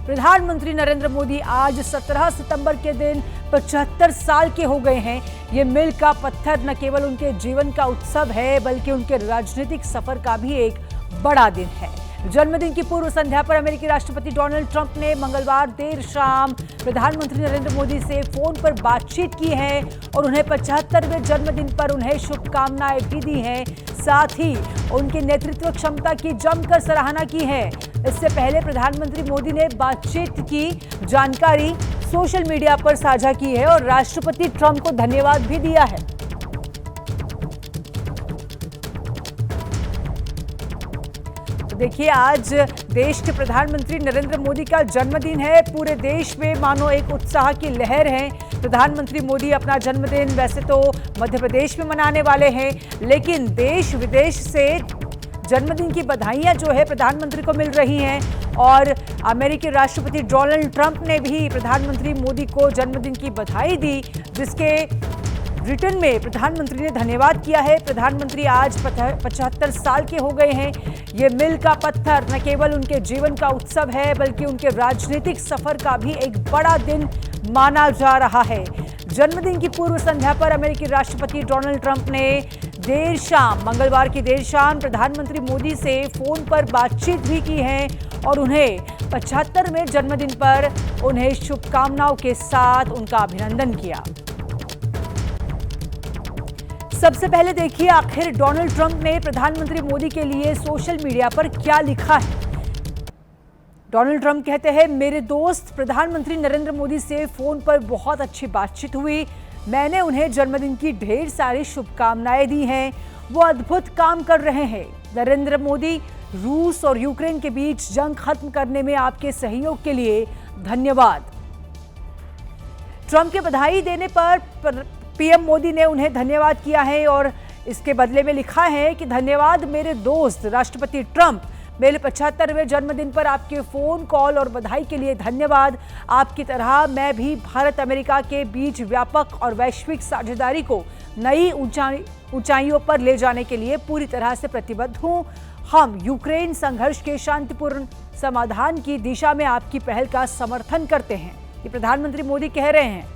प्रधानमंत्री नरेंद्र मोदी आज 17 सितंबर के दिन 75 साल के हो गए हैं। ये मील का पत्थर न केवल उनके जीवन का उत्सव है बल्कि उनके राजनीतिक सफर का भी एक बड़ा दिन है। जन्मदिन की पूर्व संध्या पर अमेरिकी राष्ट्रपति डोनाल्ड ट्रंप ने मंगलवार देर शाम प्रधानमंत्री नरेंद्र मोदी से फोन पर बातचीत की है और उन्हें 75वें जन्मदिन पर उन्हें शुभकामनाएं भी दी हैं। साथ ही उनकी नेतृत्व क्षमता की जमकर सराहना की है। इससे पहले प्रधानमंत्री मोदी ने बातचीत की जानकारी सोशल मीडिया पर साझा की है और राष्ट्रपति ट्रंप को धन्यवाद भी दिया है। देखिए, आज देश के प्रधानमंत्री नरेंद्र मोदी का जन्मदिन है। पूरे देश में मानो एक उत्साह की लहर है। प्रधानमंत्री मोदी अपना जन्मदिन वैसे तो मध्य प्रदेश में मनाने वाले हैं, लेकिन देश विदेश से जन्मदिन की बधाइयां जो है प्रधानमंत्री को मिल रही हैं और अमेरिकी राष्ट्रपति डोनाल्ड ट्रंप ने भी प्रधानमंत्री मोदी को जन्मदिन की बधाई दी, जिसके रिटर्न में प्रधानमंत्री ने धन्यवाद किया है। प्रधानमंत्री आज 75 साल के हो गए हैं। ये मील का पत्थर न केवल उनके जीवन का उत्सव है बल्कि उनके राजनीतिक सफर का भी एक बड़ा दिन माना जा रहा है। जन्मदिन की पूर्व संध्या पर अमेरिकी राष्ट्रपति डोनाल्ड ट्रंप ने मंगलवार की देर शाम प्रधानमंत्री मोदी से फोन पर बातचीत भी की है और उन्हें 75वें जन्मदिन पर उन्हें शुभकामनाओं के साथ उनका अभिनंदन किया। सबसे पहले देखिए, आखिर डोनाल्ड ट्रंप ने प्रधानमंत्री मोदी के लिए सोशल मीडिया पर क्या लिखा है। डोनाल्ड ट्रंप कहते हैं, मेरे दोस्त प्रधानमंत्री नरेंद्र मोदी से फोन पर बहुत अच्छी बातचीत हुई। मैंने उन्हें जन्मदिन की ढेर सारी शुभकामनाएं दी हैं। वो अद्भुत काम कर रहे हैं। नरेंद्र मोदी, रूस और यूक्रेन के बीच जंग खत्म करने में आपके सहयोग के लिए धन्यवाद। ट्रंप के बधाई देने पर पीएम मोदी ने उन्हें धन्यवाद किया है और इसके बदले में लिखा है कि धन्यवाद मेरे दोस्त राष्ट्रपति ट्रंप, मेरे 75वें जन्मदिन पर आपके फोन कॉल और बधाई के लिए धन्यवाद। आपकी तरह मैं भी भारत अमेरिका के बीच व्यापक और वैश्विक साझेदारी को नई ऊंचाइयों पर ले जाने के लिए पूरी तरह से प्रतिबद्ध हूं। हम यूक्रेन संघर्ष के शांतिपूर्ण समाधान की दिशा में आपकी पहल का समर्थन करते हैं। ये प्रधानमंत्री मोदी कह रहे हैं।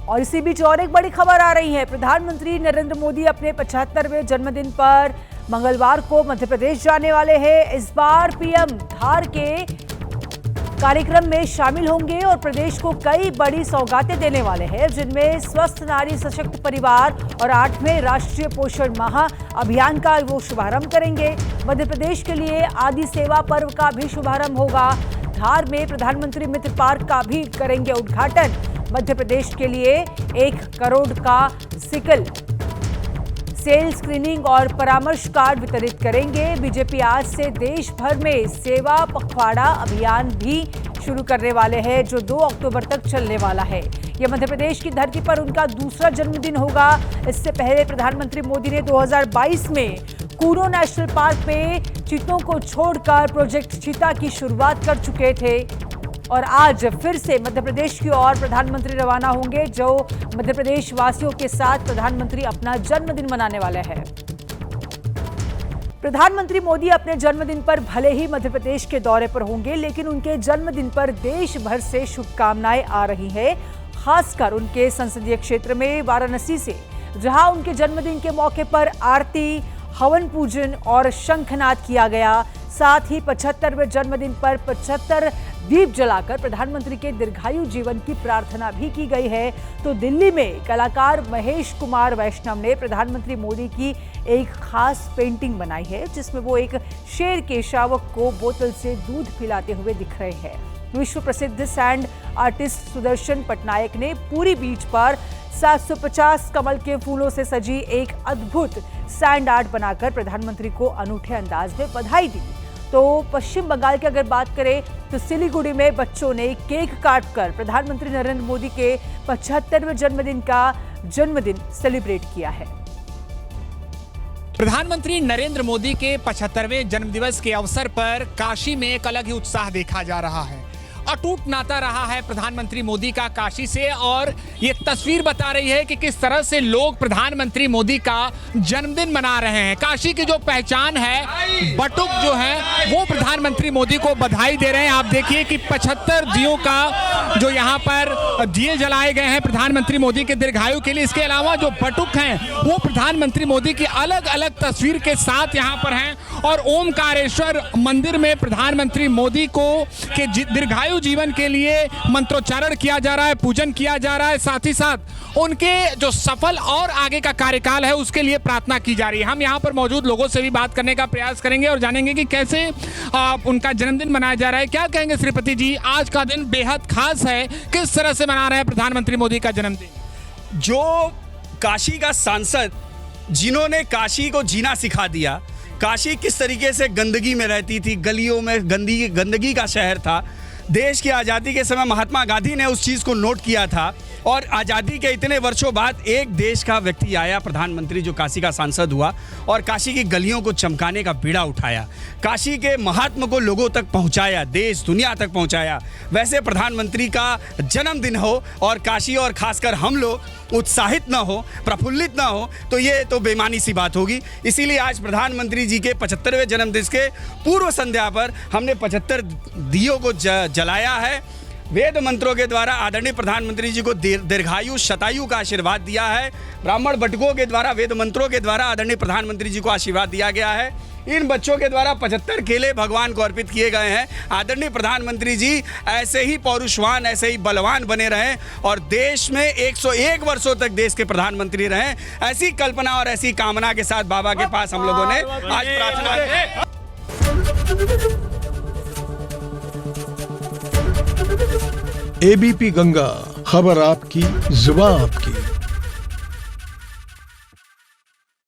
और इसी बीच और एक बड़ी खबर आ रही है। प्रधानमंत्री नरेंद्र मोदी अपने 75वें जन्मदिन पर मंगलवार को मध्य प्रदेश जाने वाले हैं। इस बार पीएम धार के कार्यक्रम में शामिल होंगे और प्रदेश को कई बड़ी सौगातें देने वाले हैं, जिनमें स्वस्थ नारी सशक्त परिवार और 8वें राष्ट्रीय पोषण माह अभियान का वो शुभारंभ करेंगे। मध्य प्रदेश के लिए आदि सेवा पर्व का भी शुभारंभ होगा। धार में प्रधानमंत्री मित्र पार्क का भी करेंगे उद्घाटन। मध्य प्रदेश के लिए 1 करोड़ का सिकल सेल स्क्रीनिंग और परामर्श कार्ड वितरित करेंगे। बीजेपी आज से देश भर में सेवा पखवाड़ा अभियान भी शुरू करने वाले हैं, जो 2 अक्टूबर तक चलने वाला है। यह मध्य प्रदेश की धरती पर उनका दूसरा जन्मदिन होगा। इससे पहले प्रधानमंत्री मोदी ने 2022 में कूनो नेशनल पार्क में चीतों को छोड़कर प्रोजेक्ट चीता की शुरुआत कर चुके थे और आज फिर से मध्य प्रदेश की ओर प्रधानमंत्री रवाना होंगे, जो मध्य प्रदेश वासियों के साथ प्रधानमंत्री अपना जन्मदिन मनाने वाले हैं। प्रधानमंत्री मोदी अपने जन्मदिन पर भले ही मध्य प्रदेश के दौरे पर होंगे, लेकिन उनके जन्मदिन पर देश भर से शुभकामनाएं आ रही हैं, खासकर उनके संसदीय क्षेत्र में वाराणसी से, जहां उनके जन्मदिन के मौके पर आरती, हवन पूजन और शंखनाद किया गया। साथ ही 75वें जन्मदिन पर 75 दीप जलाकर प्रधानमंत्री के दीर्घायु जीवन की प्रार्थना भी की गई है। तो दिल्ली में कलाकार महेश कुमार वैष्णव ने प्रधानमंत्री मोदी की एक खास पेंटिंग बनाई है, जिसमें वो एक शेर के शावक को बोतल से दूध पिलाते हुए दिख रहे हैं। विश्व प्रसिद्ध सैंड आर्टिस्ट सुदर्शन पटनायक ने पूरी बीच पर 750 कमल के फूलों से सजी एक अद्भुत सैंड आर्ट बनाकर प्रधानमंत्री को अनूठे अंदाज में बधाई दी। तो पश्चिम बंगाल की अगर बात करें तो सिलीगुड़ी में बच्चों ने केक काटकर प्रधानमंत्री नरेंद्र मोदी के 75वें जन्मदिन सेलिब्रेट किया है। प्रधानमंत्री नरेंद्र मोदी के 75वें जन्मदिवस के अवसर पर काशी में एक अलग ही उत्साह देखा जा रहा है अटूट नाता रहा है प्रधानमंत्री मोदी का काशी से, और ये तस्वीर बता रही है कि किस तरह से लोग प्रधानमंत्री मोदी का जन्मदिन मना रहे हैं। काशी की जो पहचान है, बटुक जो है, वो प्रधानमंत्री मोदी को बधाई दे रहे हैं। आप देखिए कि 75 दियों का जो यहाँ पर दिए जलाए गए हैं प्रधानमंत्री मोदी के दीर्घायु के लिए। इसके अलावा जो बटुक हैं वो प्रधानमंत्री मोदी की अलग अलग तस्वीर के साथ यहाँ पर हैं, और ओमकारेश्वर मंदिर में प्रधानमंत्री मोदी को के दीर्घायु जीवन के लिए मंत्रोच्चारण किया जा रहा है, पूजन किया जा रहा है। साथ ही साथ उनके जो सफल और आगे का कार्यकाल है उसके लिए प्रार्थना की जा रही है। हम यहाँ पर मौजूद लोगों से भी बात करने का प्रयास करेंगे और जानेंगे कि कैसे उनका जन्मदिन मनाया जा रहा है। क्या कहेंगे श्रीपति जी, आज का दिन बेहद खास है, किस तरह से मना रहे हैं प्रधानमंत्री मोदी का जन्मदिन? जो काशी का सांसद जिन्होंने काशी को जीना सिखा दिया, काशी किस तरीके से गंदगी में रहती थी, गलियों में गंदगी का शहर था। देश की आज़ादी के समय महात्मा गांधी ने उस चीज़ को नोट किया था, और आज़ादी के इतने वर्षों बाद एक देश का व्यक्ति आया, प्रधानमंत्री, जो काशी का सांसद हुआ और काशी की गलियों को चमकाने का बीड़ा उठाया, काशी के महात्मा को लोगों तक पहुंचाया, देश दुनिया तक पहुंचाया। वैसे प्रधानमंत्री का जन्मदिन हो और काशी और खासकर हम लोग उत्साहित ना हो, प्रफुल्लित ना हो, तो ये तो बेईमानी सी बात होगी। इसीलिए आज प्रधानमंत्री जी के 75वें जन्मदिन के पूर्व संध्या पर हमने 75 दियों को जलाया है। वेद मंत्रों के द्वारा आदरणीय प्रधानमंत्री जी को दीर्घायु शतायु का आशीर्वाद दिया है। ब्राह्मण बटुकों के द्वारा, वेद मंत्रों के द्वारा आदरणीय प्रधानमंत्री जी को आशीर्वाद दिया गया है। इन बच्चों के द्वारा 75 केले भगवान को अर्पित किए गए हैं। आदरणीय प्रधानमंत्री जी ऐसे ही पौरुषवान, ऐसे ही बलवान बने रहें और देश में 101 वर्षों तक देश के प्रधानमंत्री रहें। ऐसी कल्पना और ऐसी कामना के साथ बाबा के पास हम लोगों ने आज प्रार्थना की। एबीपी गंगा, खबर आपकी, जुबान आपकी।